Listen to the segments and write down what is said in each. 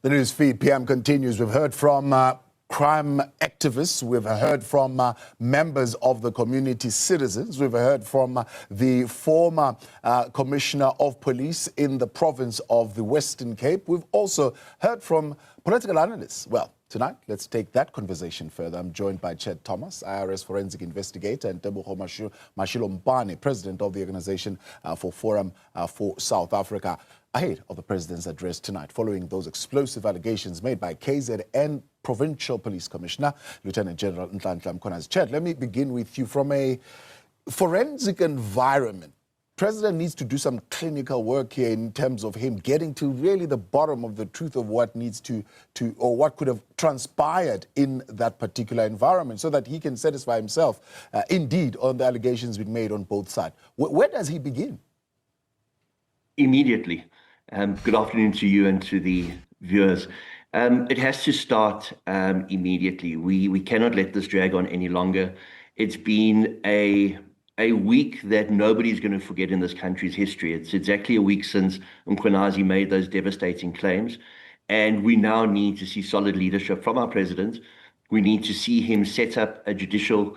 The news feed PM continues. We've heard from crime activists. We've heard from members of the community, citizens. We've heard from the former Commissioner of Police in the province of the Western Cape. We've also heard from political analysts. Well, tonight, let's take that conversation further. I'm joined by Chet Thomas, IRS forensic investigator, and Tebogo Mashilo Mpane, president of the Organization for Forum for South Africa, ahead of the president's address tonight, following those explosive allegations made by KZN Provincial Police Commissioner, Lieutenant General Nhlanhla Mkhwanazi. Chet, let me begin with you. From a forensic environment, President needs to do some clinical work here in terms of him getting to really the bottom of the truth of what needs to or what could have transpired in that particular environment, so that he can satisfy himself, indeed, on the allegations being made on both sides. Where does he begin? Immediately. Good afternoon to you and to the viewers. It has to start immediately. We cannot let this drag on any longer. It's been a week that nobody's going to forget in this country's history. It's exactly a week since Mkhwanazi made those devastating claims. And we now need to see solid leadership from our president. We need to see him set up a judicial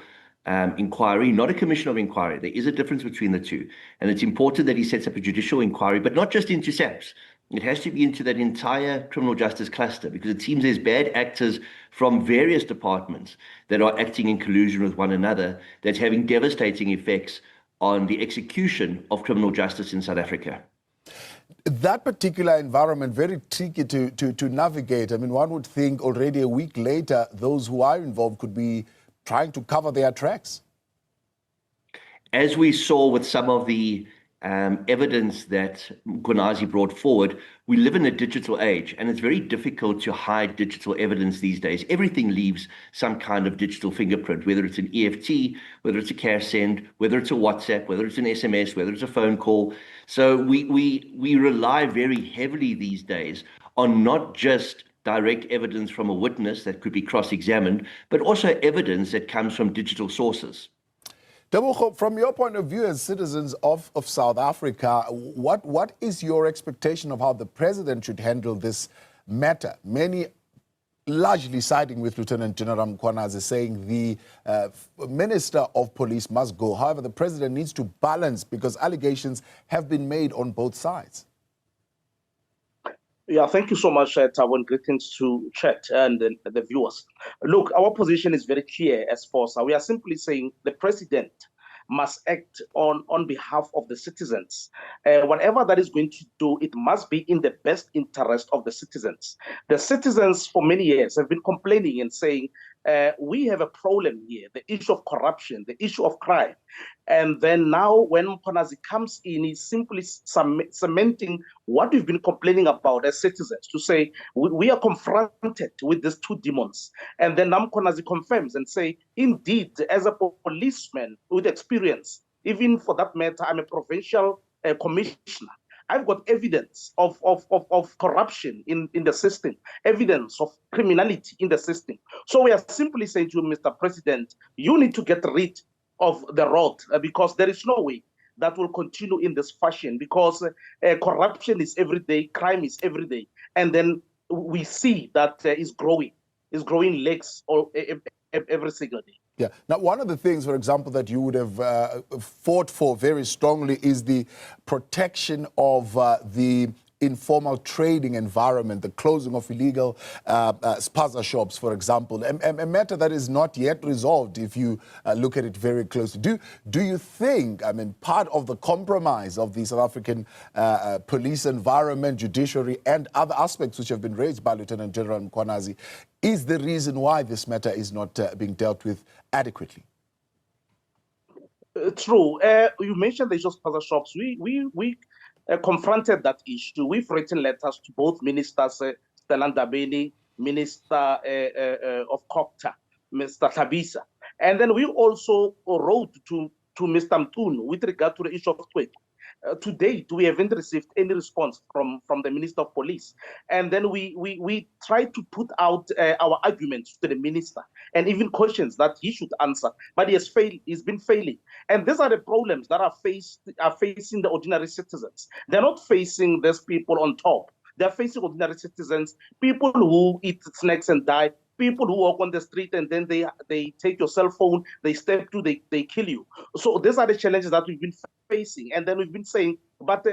inquiry, not a commission of inquiry. There is a difference between the two. And it's important that he sets up a judicial inquiry, but not just into SAPS. It has to be into that entire criminal justice cluster, because it seems there's bad actors from various departments that are acting in collusion with one another, that's having devastating effects on the execution of criminal justice in South Africa. That particular environment, very tricky to navigate. I mean, one would think already a week later, those who are involved could be trying to cover their tracks. As we saw with some of the evidence that Mkhwanazi brought forward, we live in a digital age, and it's very difficult to hide digital evidence these days. Everything leaves some kind of digital fingerprint, whether it's an EFT, whether it's a cash send, whether it's a WhatsApp, whether it's an SMS, whether it's a phone call. So we rely very heavily these days on not just direct evidence from a witness that could be cross-examined, but also evidence that comes from digital sources. Tebogo, from your point of view as citizens of South Africa, what is your expectation of how the president should handle this matter? Many largely siding with Lieutenant General Mkhwanazi, saying the Minister of Police must go. However, the president needs to balance, because allegations have been made on both sides. Yeah, thank you so much, Tawon. Greetings to Chet and the viewers. Look, our position is very clear as FOSA. We are simply saying the president must act on behalf of the citizens. Whatever that is going to do, it must be in the best interest of the citizens. The citizens for many years have been complaining and saying, we have a problem here, the issue of corruption, the issue of crime. And then now when Mkhwanazi comes in, he's simply cementing what we've been complaining about as citizens, to say we are confronted with these two demons. And then Mkhwanazi confirms and say, indeed, as a policeman with experience, even for that matter, I'm a provincial commissioner. I've got evidence of corruption in the system, evidence of criminality in the system. So we are simply saying to you, Mr. President, you need to get rid of the rot, because there is no way that will continue in this fashion, because corruption is every day, crime is every day. And then we see that it's growing legs every single day. Yeah. Now, one of the things, for example, that you would have fought for very strongly is the protection of the informal trading environment, the closing of illegal spaza shops, for example, a matter that is not yet resolved if you look at it very closely. Do you think, I mean, part of the compromise of the South African police environment, judiciary, and other aspects which have been raised by Lieutenant General Mkhwanazi is the reason why this matter is not being dealt with adequately? True. You mentioned the issue of spaza shops. We confronted that issue. We've written letters to both ministers, Stella Ndabeni, Minister of Copta, Mr. Thabisa. And then we also wrote to Mr. Mtunu with regard to the issue of Twek. To date, we haven't received any response from the Minister of Police. And then we tried to put out our arguments to the minister and even questions that he should answer, but he's been failing. And these are the problems that are facing the ordinary citizens. They're not facing these people on top. They're facing ordinary citizens, people who eat snacks and die, people who walk on the street and then they take your cell phone, they step to, they kill you. So these are the challenges that we've been facing. And then we've been saying, but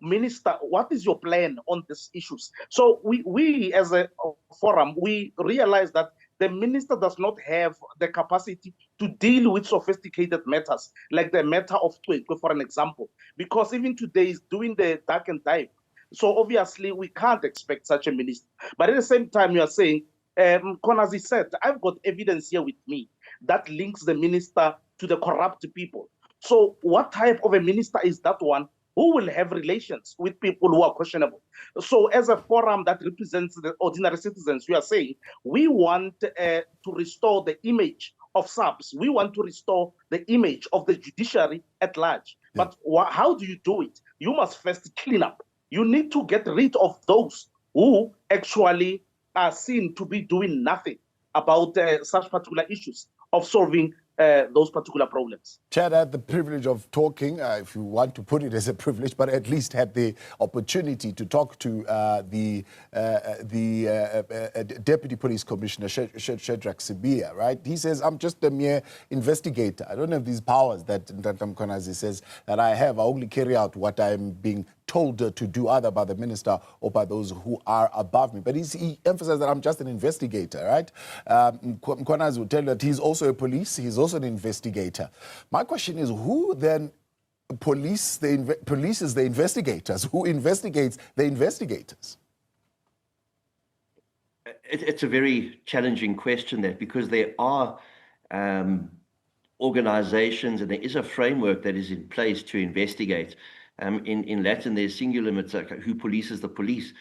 Minister, what is your plan on these issues? So we as a forum, we realize that the minister does not have the capacity to deal with sophisticated matters, like the matter of Twekwe, for an example, because even today is doing the dark and dive. So obviously we can't expect such a minister. But at the same time, you are saying, Konazi said, I've got evidence here with me that links the minister to the corrupt people. So what type of a minister is that one who will have relations with people who are questionable? So as a forum that represents the ordinary citizens, we are saying we want to restore the image of SAPS. We want to restore the image of the judiciary at large. Yeah. But how do you do it? You must first clean up. You need to get rid of those who actually are seen to be doing nothing about such particular issues of solving those particular problems. Chad had the privilege of talking, if you want to put it as a privilege, but at least had the opportunity to talk to the Deputy Police Commissioner, Shadrack Sibia, right? He says, I'm just a mere investigator. I don't have these powers that Mkonazi says that I have. I only carry out what I'm being told to do, either by the minister or by those who are above me. But he emphasized that I'm just an investigator, right? Mkonazi will tell you that he's also a police, he's also an investigator. My question is, who then polices the investigators? Who investigates the investigators? It's a very challenging question, that because there are organizations and there is a framework that is in place to investigate. In Latin, there's singular, like who polices the police.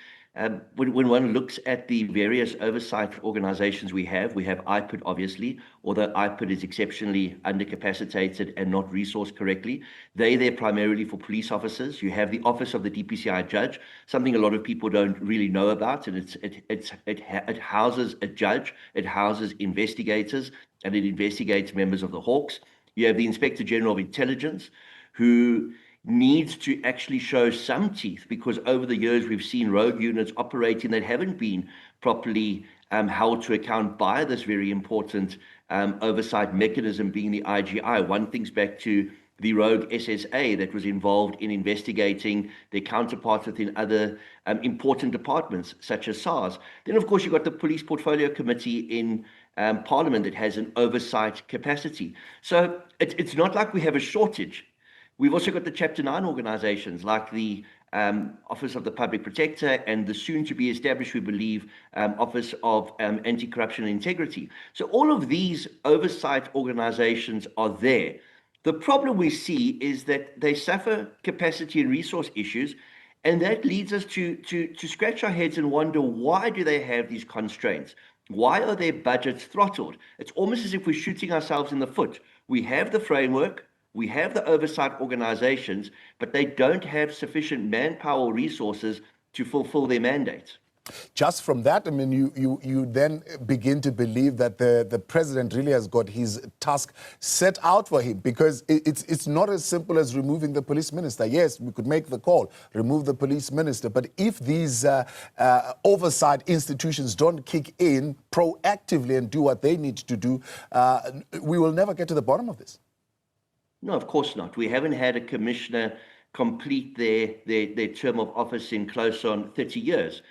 When one looks at the various oversight organizations we have IPID, obviously, although IPID is exceptionally undercapacitated and not resourced correctly. They're there primarily for police officers. You have the Office of the DPCI Judge, something a lot of people don't really know about, and it houses a judge, it houses investigators, and it investigates members of the Hawks. You have the Inspector General of Intelligence, who needs to actually show some teeth, because over the years we've seen rogue units operating that haven't been properly held to account by this very important oversight mechanism, being the IGI. One thinks back to the rogue SSA that was involved in investigating their counterparts within other important departments, such as SARS. Then, of course, you've got the Police Portfolio Committee in Parliament that has an oversight capacity. So it's not like we have a shortage. We've also got the Chapter 9 organizations like the Office of the Public Protector and the soon-to-be established, we believe, Office of Anti-Corruption and Integrity. So all of these oversight organizations are there. The problem we see is that they suffer capacity and resource issues, and that leads us to scratch our heads and wonder, why do they have these constraints? Why are their budgets throttled? It's almost as if we're shooting ourselves in the foot. We have the framework, we have the oversight organizations, but they don't have sufficient manpower or resources to fulfill their mandate. Just from that, I mean, you then begin to believe that the president really has got his task set out for him, because it's not as simple as removing the police minister. Yes, we could make the call, remove the police minister, but if these oversight institutions don't kick in proactively and do what they need to do, we will never get to the bottom of this. No, of course not. We haven't had a commissioner complete their term of office in close on 30 years.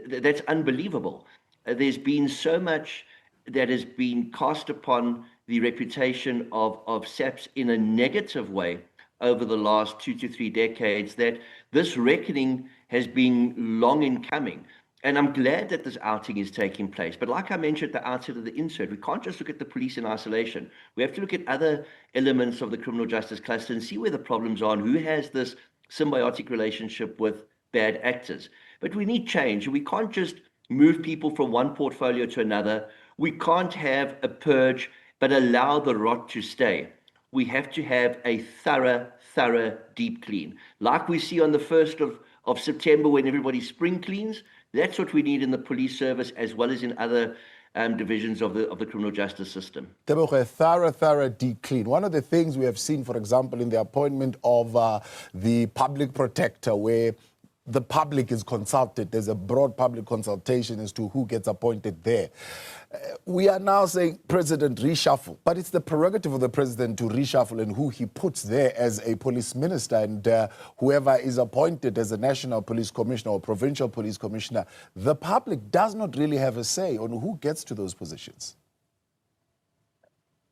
That's unbelievable. There's been so much that has been cast upon the reputation of SAPS in a negative way over the last 2 to 3 decades, that this reckoning has been long in coming. And I'm glad that this outing is taking place. But like I mentioned at the outset of the insert, we can't just look at the police in isolation. We have to look at other elements of the criminal justice cluster and see where the problems are and who has this symbiotic relationship with bad actors. But we need change. We can't just move people from one portfolio to another. We can't have a purge, but allow the rot to stay. We have to have a thorough, deep clean. Like we see on the 1st of September when everybody spring cleans. That's what we need in the police service, as well as in other divisions of the criminal justice system. A thorough deep clean. One of the things we have seen, for example, in the appointment of the public protector, where the public is consulted. There's a broad public consultation as to who gets appointed there. We are now saying president reshuffle, but it's the prerogative of the president to reshuffle and who he puts there as a police minister, and whoever is appointed as a national police commissioner or provincial police commissioner. The public does not really have a say on who gets to those positions.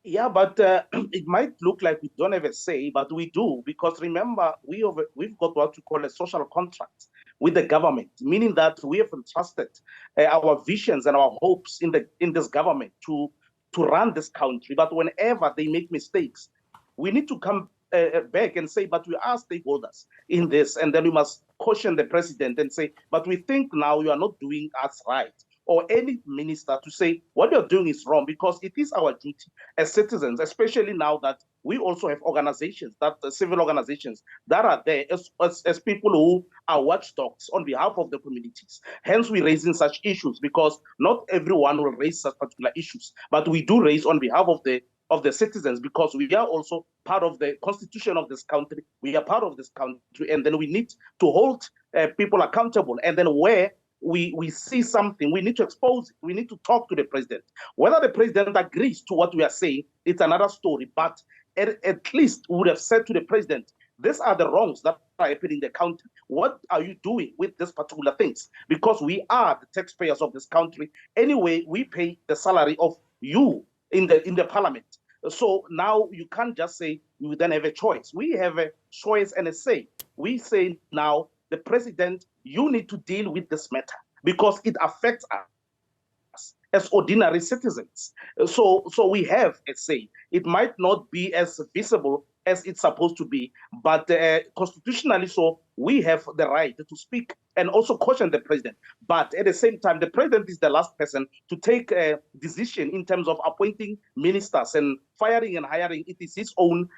Yeah, but it might look like we don't have a say, but we do, because remember, we've got what we call a social contract with the government, meaning that we have entrusted our visions and our hopes in this government to run this country. But whenever they make mistakes, we need to come back and say, but we are stakeholders in this, and then we must caution the president and say, but we think now you are not doing us right. Or any minister to say what you're doing is wrong, because it is our duty as citizens, especially now that we also have organizations, civil organizations that are there as people who are watchdogs on behalf of the communities. Hence, we're raising such issues, because not everyone will raise such particular issues, but we do raise on behalf of the citizens, because we are also part of the constitution of this country. We are part of this country, and then we need to hold people accountable. And then where we see something, we need to expose it. We need to talk to the president. Whether the president agrees to what we are saying, it's another story. But at least we would have said to the president, these are the wrongs that are happening in the country. What are you doing with these particular things? Because we are the taxpayers of this country. Anyway, we pay the salary of you in the parliament. So now you can't just say you then have a choice. We have a choice and a say. We say now, the president, you need to deal with this matter, because it affects us as ordinary citizens. So we have a say. It might not be as visible as it's supposed to be, but constitutionally so, we have the right to speak and also caution the president. But at the same time, the president is the last person to take a decision in terms of appointing ministers and firing and hiring. It is his own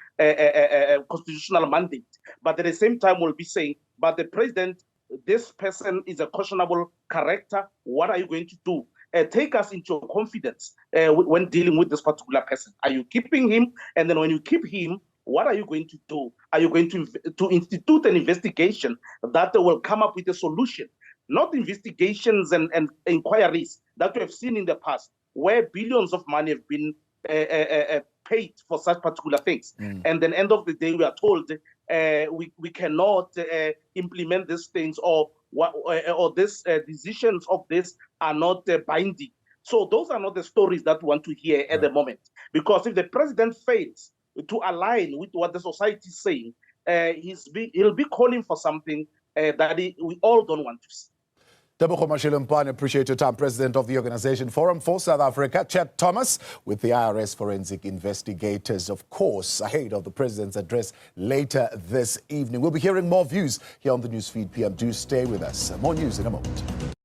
constitutional mandate. But at the same time, we'll be saying, but the president, this person is a questionable character. What are you going to do? Take us into your confidence when dealing with this particular person. Are you keeping him? And then when you keep him, what are you going to do? Are you going to institute an investigation that will come up with a solution? Not investigations and inquiries that we have seen in the past, where billions of money have been paid for such particular things. And then end of the day, we are told we cannot implement these things, or these decisions of this are not binding. So those are not the stories that we want to hear at the moment. Because if the president fails to align with what the society is saying, he'll be calling for something that we all don't want to see. Tebogo Mashile-Mpane, appreciate your time. President of the Organization Forum for South Africa. Chet Thomas with the IRS forensic investigators, of course, ahead of the president's address later this evening. We'll be hearing more views here on the Newsfeed PM. Do stay with us. More news in a moment.